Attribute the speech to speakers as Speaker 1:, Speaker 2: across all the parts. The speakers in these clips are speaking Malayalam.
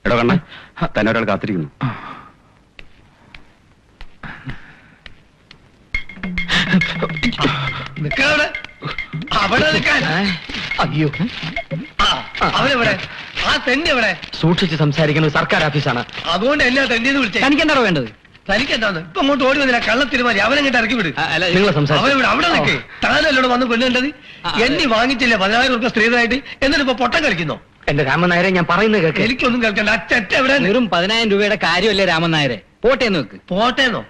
Speaker 1: എടോ കണ്ണ, തന്നെ ഒരാൾ കാത്തിരിക്കുന്നു.
Speaker 2: അയ്യോ, അവനെവിടെ? ആ തെണ്ടി എവിടെ? സൂക്ഷിച്ച് സംസാരിക്കുന്നത് സർക്കാർ ഓഫീസാണ്. അതുകൊണ്ട് എന്നാ തെണ്ടിന്ന് വിളിച്ചേ? തനിക്ക് എന്താണോ വേണ്ടത്? തനിക്ക് എന്താന്ന്? ഇപ്പൊ അങ്ങോട്ട് ഓടി വന്നില്ല, കള്ളത്തിരുമാരി അവനെങ്ങോട്ട് ഇറക്കി വിട്. അവനെവിടെ? അവിടെ നിൽക്കേ. താനല്ലോട് വന്ന് കൊല്ലേണ്ടത്. എണ്ണി വാങ്ങിച്ചില്ല 10,000 രൂപ സ്ത്രീധനായിട്ട്, എന്നിട്ട് ഇപ്പൊ പൊട്ടം കളിക്കുന്നോ? എന്റെ രാമൻ നായരെ, ഞാൻ പറയുന്നത് കേൾക്ക്. എനിക്കൊന്നും കേൾക്കണ്ട. അച്ഛ എവിടെ? വെറും 10,000 രൂപയുടെ കാര്യമല്ലേ രാമൻ നായരെ? പോട്ടേന്ന് വെക്ക്. പോട്ടേന്നോ?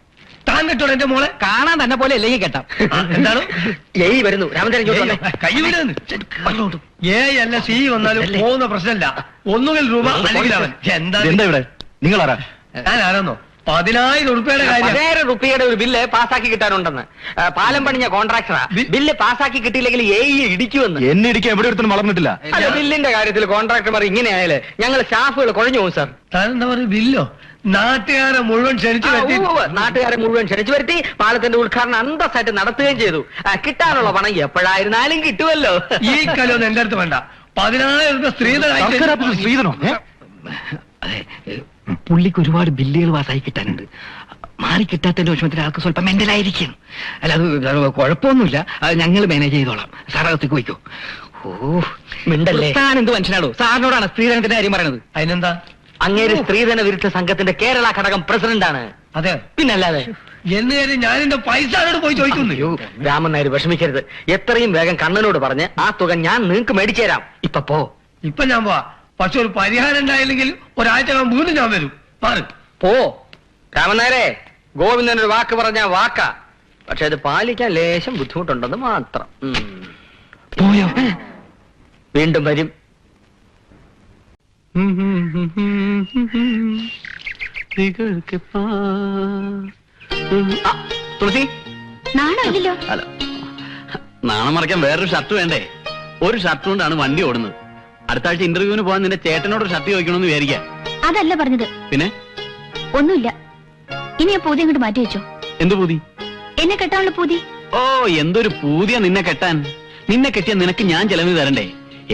Speaker 2: താൻ കെട്ടോ എന്റെ മോളെ? കാണാൻ തന്നെ പോലെ അല്ലെങ്കിൽ കേട്ടാ. എന്താണ്? എയ് വരുന്നു. രാമൻ നായർ കൈ വിടുന്നു. അല്ല സി വന്നാലും പോകുന്ന പ്രശ്നമില്ല. ഒന്നുകിൽ രൂപ അല്ലെങ്കിൽ അവൻ. എന്താ ഇവിടെ? നിങ്ങൾ ആരാ? ഞാൻ ആരാന്നോ? 10,000 രൂപയുടെ കാര്യം. 10,000 രൂപയുടെ ഒരു ബില്ല് പാസ്സാക്കി കിട്ടാനുണ്ടെന്ന്. പാലം പണിഞ്ഞ കോൺട്രാക്ടറാ. ബില്ല് പാസ്സാക്കി കിട്ടിയില്ലെങ്കിൽ ഇടിക്കുമെന്ന്. എന്നെ ഇടിക്കാൻ എവിടെ ഒരുത്തനും വളർന്നിട്ടില്ല. ബില്ലിന്റെ കാര്യത്തിൽ കോൺട്രാക്ടർമാർ ഇങ്ങനെ ആയാലേ ഞങ്ങൾ സ്റ്റാഫുകൾ കുഴഞ്ഞു പോകും സാർ. താനെന്താ പറയുക? ബില്ലോ? നാട്ടുകാരെ മുഴുവൻ ക്ഷണിച്ചു വരുത്തി. നാട്ടുകാരെ മുഴുവൻ ക്ഷണിച്ചു വരുത്തി പാലത്തിന്റെ ഉദ്ഘാടനം അന്തസ്സായിട്ട് നടത്തുകയും ചെയ്തു. കിട്ടാനുള്ള പണം എപ്പോഴായിരുന്നാലും കിട്ടുമല്ലോ. ഈ കലൊന്നും എന്റെ അടുത്ത് വേണ്ട. 10,000 രൂപ സ്ത്രീധനോ? അതെ, പുള്ളിക്ക് ഒരുപാട് ബില്ലുകൾ പാസ്സായി കിട്ടാനുണ്ട്. മാറി കിട്ടാത്തതിന്റെ വിഷമത്തിൽ ആൾക്ക് സ്വല്പം മെന്റലായിരിക്കും. അല്ല, അത് കുഴപ്പമൊന്നുമില്ല. അത് ഞങ്ങൾ മാനേജ് ചെയ്തോളാം. സാറകത്തേക്ക് പോയിക്കോ. ഓ മിണ്ടല്ലേ. താൻ എന്ത് മനുഷ്യനാടോ? സാറിനോടാണ് സ്ത്രീധനത്തിന്റെ കാര്യം പറയുന്നത്. അതിനെന്താ? അങ്ങേര് സ്ത്രീധന വിരുദ്ധ സംഘത്തിന്റെ കേരള ഘടകം പ്രസിഡന്റാണ്. അതെ, പിന്നല്ലാതെ എന്ന് കാര്യം ഞാൻ എന്റെ പൈസ പോയി ചോദിക്കുന്നു. രാമൻ നായർ വിഷമിക്കരുത്. എത്രയും വേഗം കണ്ണനോട് പറഞ്ഞ് ആ തുക ഞാൻ നിങ്ങൾക്ക് മേടിച്ചു തരാം. ഇപ്പൊ പോ. ഇപ്പൊ ഞാൻ പോവാ. പക്ഷെ ഒരു പരിഹാരം ഉണ്ടായില്ലെങ്കിൽ ഒരാഴ്ച വീണ്ടും ഞാൻ വരും. പോ രാമൻ നായരെ. ഗോവിന്ദനൊരു വാക്ക് പറഞ്ഞ വാക്കാ. പക്ഷെ അത് പാലിക്കാൻ ലേശം ബുദ്ധിമുട്ടുണ്ടെന്ന് മാത്രം. പോയോ? വീണ്ടും വരും. തുളസി,
Speaker 3: നാണമില്ലല്ലോ.
Speaker 2: അല്ല, നാണം മറയ്ക്കാൻ വേറൊരു ഷർട്ട് വേണ്ടേ? ഒരു ഷർട്ട് കൊണ്ടാണ് വണ്ടി ഓടുന്നത്. അടുത്ത ആഴ്ച ഇന്റർവ്യൂവിന് പോകാൻ നിന്റെ ചേട്ടനോട് ഷർട്ട് ചോദിക്കണമെന്ന് വിചാരിക്കാം.
Speaker 3: അതല്ല പറഞ്ഞത്.
Speaker 2: പിന്നെ?
Speaker 3: ഒന്നുമില്ല. ഇനി ആ പൂതി അങ്ങോട്ട് മാറ്റി വെച്ചോ.
Speaker 2: എന്ത് പൂതി?
Speaker 3: എന്നെ കെട്ടാനുള്ള പൂതി.
Speaker 2: ഓ, എന്തൊരു പൂതിയാ നിന്നെ കെട്ടാൻ. നിന്നെ കെട്ടിയ നിനക്ക് ഞാൻ ചെലവിന് തരണ്ടേ?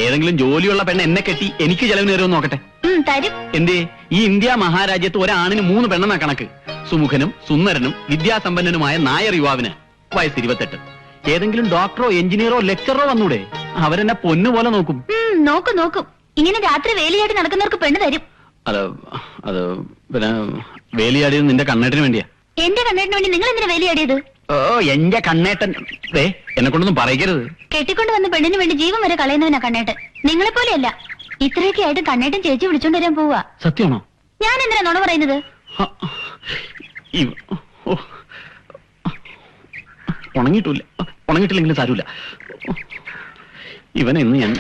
Speaker 2: ഏതെങ്കിലും ജോലിയുള്ള പെണ്ണ് എന്നെ കെട്ടി എനിക്ക് ചെലവിന് തരുമെന്ന് നോക്കട്ടെ.
Speaker 3: തരും.
Speaker 2: എന്തേ? ഈ ഇന്ത്യ മഹാരാജ്യത്ത് ഒരാണിന് 3 പെണ്ണെന്ന കണക്ക്. സുമുഖനും സുന്ദരനും വിദ്യാസമ്പന്നനുമായ നായർ യുവാവിന് വയസ്സ് 28. ഏതെങ്കിലും ഡോക്ടറോ എഞ്ചിനീയറോ ലെക്ചറോ വന്നൂടെ? അവരെന്നെ പൊന്നുപോലെ നോക്കും.
Speaker 3: നോക്കും. ഇങ്ങനെ രാത്രി വേലിയാടി നടക്കുന്നവർക്ക് പെണ്ണ് തരും.
Speaker 2: അത് പിന്നെ വേലിയാടിയത് നിന്റെ കണ്ണേട്ടിന് വേണ്ടിയാ.
Speaker 3: എന്റെ കണ്ണേട്ടിന് വേണ്ടി നിങ്ങൾ എന്തിനാ വേലിയാടിയത്?
Speaker 2: ഓ, എന്റെ കണ്ണേട്ടൻ. എന്നെ കൊണ്ടൊന്നും പറയരുത്.
Speaker 3: കെട്ടിക്കൊണ്ട് വന്ന പെണ്ണിന് വേണ്ടി ജീവൻ വരെ കളയുന്നവനാ കണ്ണേട്ടൻ. നിങ്ങളെ പോലെയല്ല. ഇത്രയൊക്കെ ആയിട്ട് കണ്ണേട്ടൻ ചേച്ചി വിളിച്ചോണ്ട് വരാൻ പോവാ.
Speaker 2: സത്യമാണോ?
Speaker 3: ഞാൻ എന്തിനാ നുണ പറയുന്നത്?
Speaker 2: ഉണങ്ങിയിട്ടില്ലെങ്കിലും സാരമില്ല. ഇവനെ ഇന്ന് ഞാൻ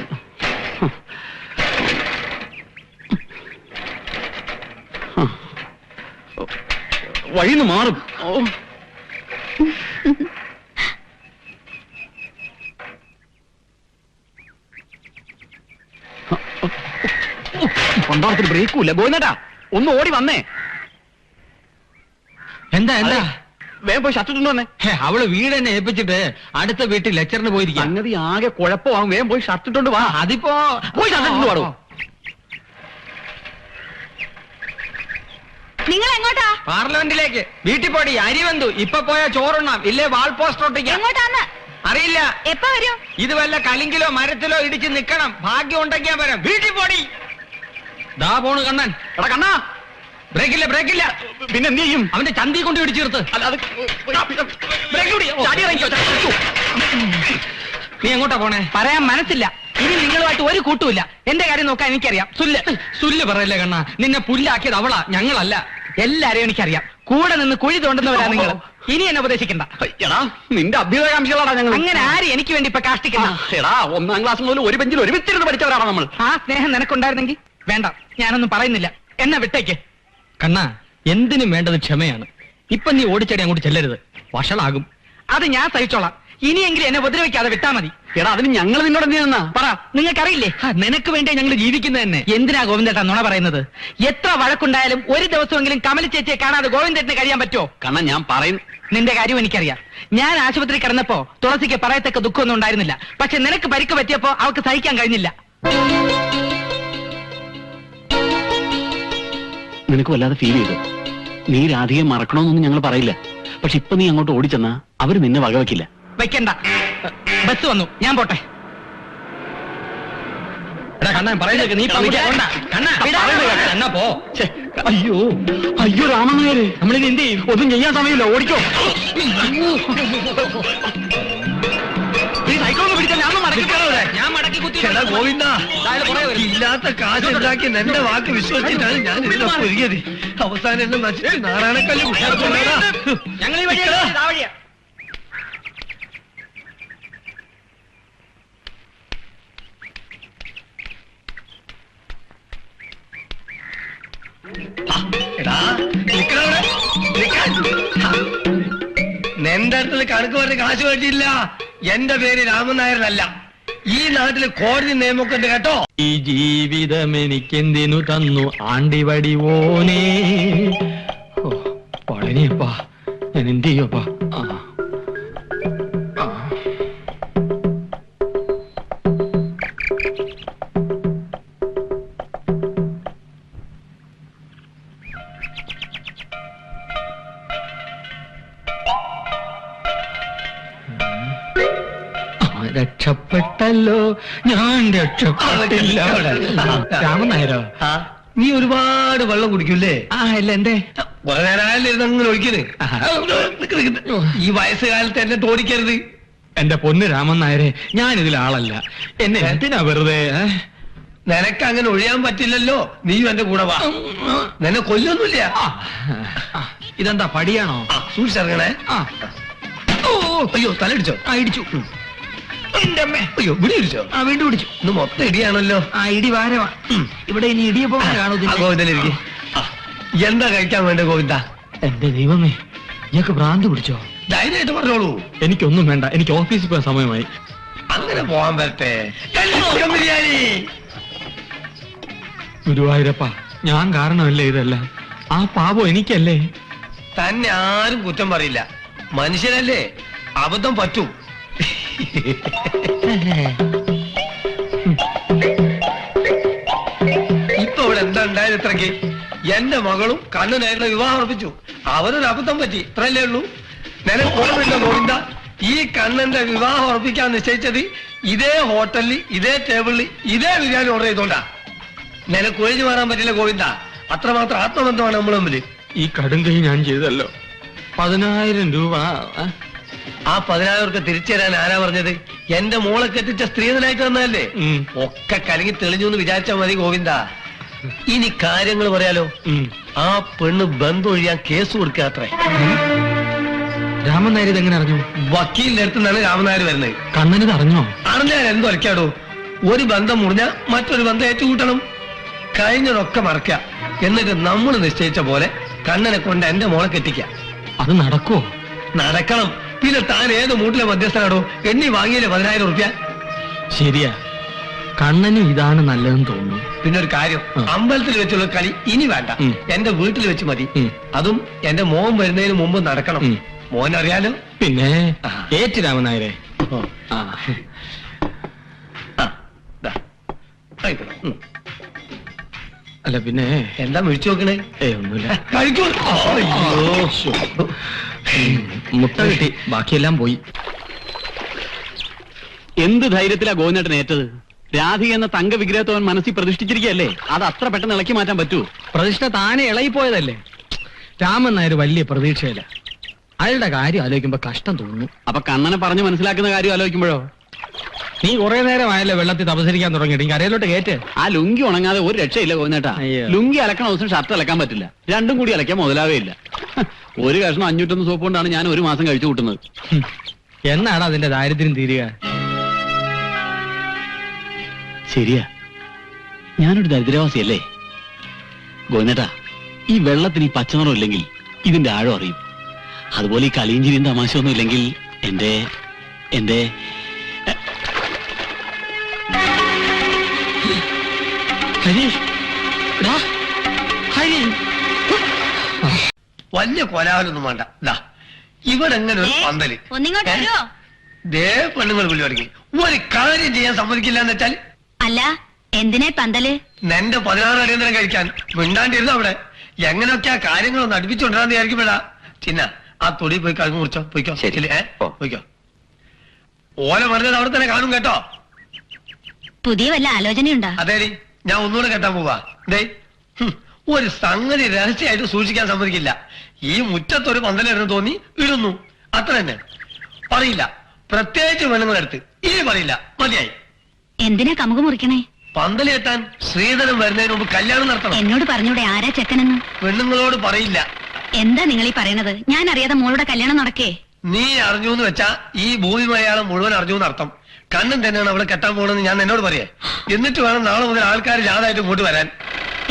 Speaker 2: വഴിന്ന് മാറും. കൊണ്ടാടത്തിന് ബ്രേക്കൂല്ല. ഗോവിന്ദേട്ടാ, ഒന്ന് ഓടി വന്നേ. എന്താ വേഗം പോയി ഷർട്ട് ഇട്ടു വന്നേ. അവള് വീട് തന്നെ ഏൽപ്പിച്ചിട്ട് അടുത്ത വീട്ടിൽ ലെക്ചറിന് പോയിരിക്കും. സംഗതി ആകെ കുഴപ്പമാകും. വേഗം പോയി ഷർട്ട് ഇട്ടോണ്ട് വാ. അതിപ്പോ പോയി ഷർട്ട് ഇട്ടു പാടും.
Speaker 3: നിങ്ങൾ എങ്ങോട്ടാ?
Speaker 2: പാർലമെന്റിലേക്ക്. വീട്ടിൽ പോടി. അരി വന്നു. ഇപ്പൊ പോയാ ചോറുണ്ണാം. ഇല്ലേ വാൾ പോസ്റ്റർ ഒട്ടിക്കാം.
Speaker 3: എങ്ങോട്ടാന്ന്
Speaker 2: അറിയില്ല.
Speaker 3: എപ്പോ വരും?
Speaker 2: ഇത് വല്ല കലിങ്കിലോ മരത്തിലോ ഇടിച്ച് നിക്കണം. ഭാഗ്യം ഉണ്ടെങ്കിൽ വരാം. വീട്ടിൽ പോടി. ദാ പോണു കണ്ണൻ. എടാ കണ്ണാ, ബ്രേക്കില്ല. പിന്നെ എന്ത് ചെയ്യും? അവന്റെ ചന്തി കൊണ്ട് ഇടിച്ചു തീർത്ത്. നീ എങ്ങോട്ടാ പോണേ? പറയാൻ മനസ്സില്ല. ഇനി നിങ്ങളുമായിട്ട് ഒരു കൂട്ടുമില്ല. എന്റെ കാര്യം നോക്കാൻ എനിക്കറിയാം. സുല്ല് പറയല്ലേ കണ്ണാ. നിന്നെ പുല്ലാക്കിയത് അവളാ, ഞങ്ങളല്ല. എല്ലാരെയും എനിക്കറിയാം. കൂടെ നിന്ന് കുഴി തോണ്ടുന്നവരാ നിങ്ങൾ. ഇനി എന്നെ ഉപദേശിക്കണ്ട. എടാ, നിന്റെ അഭ്യുദയകാംക്ഷികളാണ് ഞങ്ങൾ. അങ്ങനെ ആര് എനിക്ക് വേണ്ടി ഇപ്പൊ കാഷ്ടിക്കണ്ട. എടാ, 1ാം ക്ലാസ് മുതൽ ഒരു ബെഞ്ചിൽ ഒരുമിച്ചിരുന്ന് പഠിച്ചവരാണ് നമ്മൾ. ആ സ്നേഹം നിനക്കുണ്ടായിരുന്നെങ്കിൽ വേണ്ട, ഞാനൊന്നും പറയുന്നില്ല. എന്നെ വിട്ടേക്ക്. കണ്ണാ, എന്തിനും വേണ്ടത് ക്ഷമയാണ്. ഇപ്പൊ നീ ഓടിച്ചടി അങ്ങോട്ട് ചെല്ലരുത്. വഷളാകും. അത് ഞാൻ സഹിച്ചോളാം. ഇനിയെങ്കിലും എന്നെ ഉപദ്രവിക്കാതെ വിട്ടാ മതി. എടാ, അതിന് ഞങ്ങൾ നിന്നോട് എന്തിനാ പറ. നിങ്ങൾക്കറിയില്ലേ, നിനക്ക് വേണ്ടി ഞങ്ങൾ ജീവിക്കുന്നത് തന്നെ. എന്തിനാ ഗോവിന്ദേട്ടാ നുണ പറയുന്നത്? എത്ര വഴക്കുണ്ടായാലും ഒരു ദിവസമെങ്കിലും കമലി ചേച്ചിയെ കാണാതെ ഗോവിന്ദേട്ടന് കഴിയാൻ പറ്റുമോ? കണ്ണ, ഞാൻ പറയുന്നു. നിന്റെ കാര്യം എനിക്കറിയാം. ഞാൻ ആശുപത്രി കിടന്നപ്പോ തുളസിക്ക് പറയത്തക്ക ദുഃഖമൊന്നും ഉണ്ടായിരുന്നില്ല. പക്ഷെ നിനക്ക് പരിക്ക് പറ്റിയപ്പോ അവൾക്ക് സഹിക്കാൻ കഴിഞ്ഞില്ല.
Speaker 4: നിനക്ക് വല്ലാതെ ഫീൽ ചെയ്തു. നീ രാധികയെ മറക്കണമെന്നൊന്നും ഞങ്ങൾ പറയില്ല. പക്ഷെ ഇപ്പൊ നീ അങ്ങോട്ട് ഓടിച്ചെന്നാ അവര് നിന്നെ വകവെക്കില്ല.
Speaker 2: വെക്കണ്ട, ബസ് വന്നു, ഞാൻ പോട്ടെ. എടാ കണ്ണാ പറയുന്നത് നീ എന്നാ പോ.
Speaker 4: അയ്യോ അയ്യോ രാമനായരെ, നമ്മളിനി എന്ത് ചെയ്യും? ഒന്നും ചെയ്യാൻ സമയമില്ല, ഓടിക്കോ.
Speaker 2: ഇല്ലാത്ത കാശ് ഉണ്ടാക്കി എന്റെ വാക്ക് വിശ്വസിച്ചിട്ടാണ് ഞാൻ ഇതിനെ പൊരുകിയത്. അവസാനം എന്നെ നശിച്ച് നാരായണക്കല്ല് ഞങ്ങൾ നിന്റെ അടുത്ത് കണക്ക് പറഞ്ഞ് കാശ് വേണ്ടിയില്ല. എന്റെ പേര് രാമനായരനല്ല. ഈ നാട്ടില് കോടതി നിയമമൊക്കെ ഉണ്ട് കേട്ടോ. ഈ ജീവിതം എനിക്കെന്തിനു തന്നു ആണ്ടിവടി ഓനേ. പളനിയപ്പാ, ഞാൻ എന്ത് ചെയ്യപ്പാ? രക്ഷപ്പെട്ടല്ലോ, ഞാൻ രക്ഷപ്പെട്ടില്ല. രാമനായരോ, നീ ഒരുപാട് വെള്ളം കുടിക്കൂല്ലേ? അല്ല എന്തേ അങ്ങനെ ഒഴിക്കണ്. ഈ വയസ്സുകാലത്ത് എന്നെ തോടിക്കരുത്. എന്റെ പൊന്ന് രാമൻ നായരെ, ഞാൻ ഇതിൽ ആളല്ല. എന്നെ എന്തിനാ വെറുതെ? നിനക്ക് അങ്ങനെ ഒഴിയാൻ പറ്റില്ലല്ലോ. നീയും എന്റെ കൂടെ വാ. നിന്നെ കൊല്ലൊന്നുമില്ല. ഇതെന്താ പടിയാണോ? സൂക്ഷിച്ചിറങ്ങണേ. അയ്യോ, തലടിച്ചോ? ഇടിച്ചു. അയ്യോ, ഇവിടെ ഇടിച്ചോ? വീണ്ടും ഇടിച്ചു. ഇന്ന് മൊത്തം ഇടിയാണല്ലോ. ഇടി വാരവാ. ഇവിടെ ഇനി ഇടിയപ്പോ ഗോവിന്ദനിരിക്കും. എന്താ കഴിക്കാൻ വേണ്ട ഗോവിന്ദ? എന്റെ ദൈവമേ, ഇയാൾക്ക് ഭ്രാന്ത് പിടിച്ചോ? ധൈര്യമായിട്ട് പറഞ്ഞോളൂ. എനിക്കൊന്നും വേണ്ട, എനിക്ക് ഓഫീസിൽ പോകാൻ സമയമായി. അങ്ങനെ പോകാൻ പറ്റേ? ബിരിയാണി. ഗുരുവായൂരപ്പ, ഞാൻ കാരണമല്ലേ ഇതെല്ലാം. ആ പാപം എനിക്കല്ലേ. തന്നെ ആരും കുറ്റം പറയില്ല. മനുഷ്യനല്ലേ, അബദ്ധം പറ്റും. ഇപ്പൊ ഇവിടെ എന്താ ഉണ്ടായത്? ഇത്രയ്ക്ക് എന്റെ മകളും കണ്ണനായിട്ടുള്ള വിവാഹം ഉറപ്പിച്ചു. അവരൊരു അബദ്ധം പറ്റി, ഇത്രയല്ലേ ഉള്ളൂ. നിനക്ക് ഓർമ്മയില്ല ഗോവിന്ദ, ഈ കണ്ണന്റെ വിവാഹം ഉറപ്പിക്കാൻ നിശ്ചയിച്ചത് ഇതേ ഹോട്ടലിൽ, ഇതേ ടേബിളിൽ, ഇതേ ബിരിയാണി ഓർഡർ ചെയ്തോണ്ടാ. നിനക്ക് ഒഴിഞ്ഞു മാറാൻ പറ്റില്ല ഗോവിന്ദ. അത്രമാത്രം ആത്മബന്ധമാണ് നമ്മൾ തമ്മിൽ. ഈ കടുങ്കൈ ഞാൻ ചെയ്തല്ലോ. 10,000 രൂപ. ആ 10,000 രൂപ തിരിച്ചു തരാൻ ആരാ പറഞ്ഞത്? എന്റെ മോളെ കെട്ടിച്ച സ്ത്രീധനായിട്ട് തന്നതല്ലേ. ഒക്കെ കലങ്ങി തെളിഞ്ഞു എന്ന് വിചാരിച്ചാ മതി ഗോവിന്ദ. ഇനി കാര്യങ്ങൾ പറയാലോ. ആ പെണ്ണ് ബന്ധം ഒഴിയാൻ കേസ് കൊടുക്കാത്രേ. രാമനായർ ഇതെങ്ങനെ അറിഞ്ഞു? വക്കീലിന്റെ അടുത്ത് നിന്നാണ് രാമനായർ വരുന്നത്. കണ്ണന് അറിഞ്ഞോ? അറിഞ്ഞാൽ എന്തൊലക്കാടോ. ഒരു ബന്ധം മുറിഞ്ഞാൽ മറ്റൊരു ബന്ധം ഏറ്റുകൂട്ടണം. കഴിഞ്ഞതൊക്കെ മറക്ക. എന്നിട്ട് നമ്മൾ നിശ്ചയിച്ച പോലെ കണ്ണനെ കൊണ്ട് എന്റെ മോളെ കെട്ടിക്ക. അത് നടക്കുവോ? നടക്കണം. പിന്നെ താൻ ഏത് മൂട്ടിലെ മധ്യസ്ഥനാടോ? എണ്ണി വാങ്ങിയില്ലേ 10,000 രൂപ? ശരിയാ, കണ്ണന് ഇതാണ് നല്ലതെന്ന് തോന്നുന്നു. പിന്നെ ഒരു കാര്യം, അമ്പലത്തിൽ വെച്ചുള്ള കളി ഇനി വേണ്ട, എന്റെ വീട്ടിൽ വെച്ച് മതി. അതും എന്റെ മോൻ വരുന്നതിന് മുമ്പ് നടക്കണം. മോൻ അറിയാലോ. പിന്നെ ഏറ്റ് രാമനായരെ. അല്ല പിന്നെ എന്താ മിഴിച്ചു നോക്കണേ? ഒന്നുമില്ല, കഴിക്കൂ. മുട്ട കിട്ടി, ബാക്കിയെല്ലാം പോയി.
Speaker 4: എന്ത് ധൈര്യത്തിലാ ഗോവിന്ദേട്ടൻ ഏറ്റത്? രാധിക എന്ന തങ്ക വിഗ്രഹത്തോൻ മനസ്സിൽ പ്രതിഷ്ഠിച്ചിരിക്കുകയല്ലേ. അത് അത്ര പെട്ടെന്ന് ഇളക്കി മാറ്റാൻ പറ്റൂ?
Speaker 2: പ്രതിഷ്ഠ താനെ ഇളകിപ്പോയതല്ലേ. രാമൻ നായർ വലിയ പ്രതീക്ഷയില്ല. അയാളുടെ കാര്യം ആലോചിക്കുമ്പോ കഷ്ടം തോന്നുന്നു.
Speaker 4: അപ്പൊ കണ്ണനെ പറഞ്ഞു മനസ്സിലാക്കുന്ന കാര്യം ആലോചിക്കുമ്പോഴോ?
Speaker 2: നീ കുറെ നേരമായല്ലോ വെള്ളത്തിൽ തപസരിക്കാൻ തുടങ്ങിയിട്ട്. കരയിലോട്ട് കയറ്റ്.
Speaker 4: ആ ലുങ്കി ഉണങ്ങാതെ ഒരു രക്ഷയില്ല ഗോവിന്ദേട്ടാ. ലുങ്കി അലക്കണ ദിവസം ഷർട്ട് അലക്കാൻ പറ്റില്ല. രണ്ടും കൂടി അലക്കാൻ മുതലാവേ ഇല്ല. ഒരു കഷ്ണം 501 സോപ്പ് കൊണ്ടാണ് ഞാൻ ഒരു മാസം കഴിച്ചു കൂട്ടുന്നത്.
Speaker 2: എന്നാണ് അതിന്റെ ദാരിദ്ര്യം തീരുക?
Speaker 4: ശരിയാ, ഞാനൊരു ദരിദ്രവാസിയല്ലേ ഗോവിന്ദേട്ടാ. ഈ വെള്ളത്തിന് ഈ പച്ചനിറം ഇല്ലെങ്കിൽ ഇതിന്റെ ആഴം അറിയും. അതുപോലെ ഈ കളിയും ചിരിയും തമാശയൊന്നും ഇല്ലെങ്കിൽ എന്റെ എന്റെ
Speaker 2: വലിയ കൊലാവലൊന്നും വേണ്ട. ഇവിടെ എങ്ങനെ ഒരു പന്തല് ദേ പെണ്ണുങ്ങൾ വിളി തുടങ്ങി. ഒരു കാര്യം ചെയ്യാൻ സമ്മതിക്കില്ല എന്ന് വെച്ചാൽ.
Speaker 3: അല്ല, എന്തിനാ പന്തല്?
Speaker 2: നിന്റെ 16 അടിയന്തരം കഴിക്കാൻ മിണ്ടാണ്ടിരുന്നു അവിടെ. എങ്ങനെയൊക്കെ ആ കാര്യങ്ങളൊന്ന് അടുപ്പിച്ചുകൊണ്ടിരാന്ന് വിചാരിക്കുമ്പോഴാ ചിന്ന ആ തൊടി പോയി കഴുകു മുറിച്ചോ പോയിക്കോ
Speaker 1: ശരി.
Speaker 2: പോയിക്കോ. ഓല പറഞ്ഞത് അവിടെ തന്നെ കാണും കേട്ടോ.
Speaker 3: പുതിയ വല്ല ആലോചനയുണ്ടോ?
Speaker 2: അതേടി ഞാൻ ഒന്നുകൂടെ കെട്ടാൻ പോവാ. ദേ ഒരു സംഗതി രഹസ്യമായിട്ട് സൂക്ഷിക്കാൻ സമ്മതിക്കില്ല. ഈ മുറ്റത്തൊരു പന്തലിടുന്നു തോന്നി ഇടുന്നു, അത്ര തന്നെ. പറയില്ല, പ്രത്യേകിച്ച് പെണ്ണുങ്ങളെടുത്ത് ഇനി പറയില്ല. മതിയായി.
Speaker 3: എന്തിനാ കമുക് മുറിക്കണേ?
Speaker 2: പന്തലി എത്താൻ ശ്രീധരൻ വരുന്നതിന് മുമ്പ് കല്യാണം നടത്തണം.
Speaker 3: എന്നോട് പറഞ്ഞൂടെ ആരാ ചെക്കനെന്ന്?
Speaker 2: പെണ്ണുങ്ങളോട് പറയില്ല.
Speaker 3: എന്താ നിങ്ങൾ ഈ പറയണത്? ഞാൻ അറിയാതെ മോളുടെ കല്യാണം നടക്കേ?
Speaker 2: നീ അറിഞ്ഞു എന്ന് വെച്ചാ ഈ ഭൂമി മലയാളം മുഴുവൻ അറിഞ്ഞു എന്നർത്ഥം. കണ്ണൻ തന്നെയാണ് അവളെ കെട്ടാൻ പോകണമെന്ന് ഞാൻ എന്നോട് പറയേ. എന്നിട്ട് വേണം നാളെ മുതൽ ആൾക്കാർ ജാഥായിട്ട് ഇങ്ങോട്ട് വരാൻ.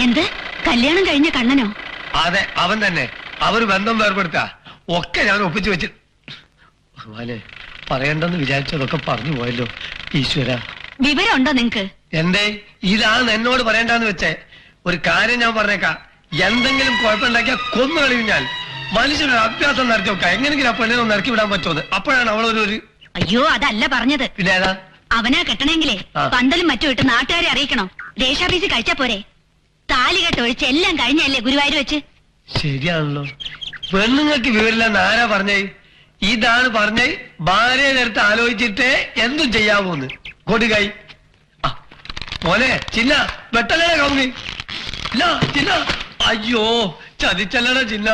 Speaker 3: എന്ത്? കല്യാണം കഴിഞ്ഞ കണ്ണനോ?
Speaker 2: അതെ, അവൻ തന്നെ. അവർ ബന്ധം വേർപെടുത്താ ഒക്കെ ഞാൻ ഒപ്പിച്ചു വെച്ച്. ഭഗവാനെ, പറയണ്ടെന്ന് വിചാരിച്ചതൊക്കെ പറഞ്ഞു പോയല്ലോ ഈശ്വര.
Speaker 3: വിവരമുണ്ടോ നിങ്ങക്ക്?
Speaker 2: എന്തേ ഇതാണ് എന്നോട് പറയണ്ടെന്ന് വെച്ചേ? ഒരു കാര്യം ഞാൻ പറഞ്ഞേക്കാം, എന്തെങ്കിലും കുഴപ്പമുണ്ടാക്കിയാൽ കൊന്നു കളിയും ഞാൻ. മനുഷ്യനൊരു അഭ്യാസം നടത്തി വെക്കാം, എങ്ങനെയെങ്കിലും ആ പെണ്ണിനെ ഒന്ന് ഇറക്കി വിടാൻ പറ്റുമെന്ന്. അപ്പോഴാണ് അവളൊരു
Speaker 3: അയ്യോ, അതല്ല പറഞ്ഞത്.
Speaker 2: പിന്നെ ഏതാ?
Speaker 3: അവനാ കെട്ടണെങ്കിലേ പന്തലും മറ്റും ഇട്ട് നാട്ടുകാരെ അറിയിക്കണോ? ദേശാഭീസി കഴിച്ചാ പോരെ? താലി കെട്ടൊഴിച്ച് എല്ലാം കഴിഞ്ഞല്ലേ ഗുരുവായൂർ വെച്ച്?
Speaker 2: ശരിയാണല്ലോ. പെണ്ണുങ്ങൾക്ക് വിവരില്ലെന്ന് ആരാ പറഞ്ഞേ? ഇതാണ് പറഞ്ഞേ, ഭാര്യയെ നേരത്തെ ആലോചിച്ചിട്ടേ എന്തും ചെയ്യാവൂന്ന്. കൊടുകൈ മോനെ ചിന്ന വെട്ടലേ കൗങ്ങി. ചിന്ന അയ്യോ ചതിച്ചല്ലടാ ചിന്ന.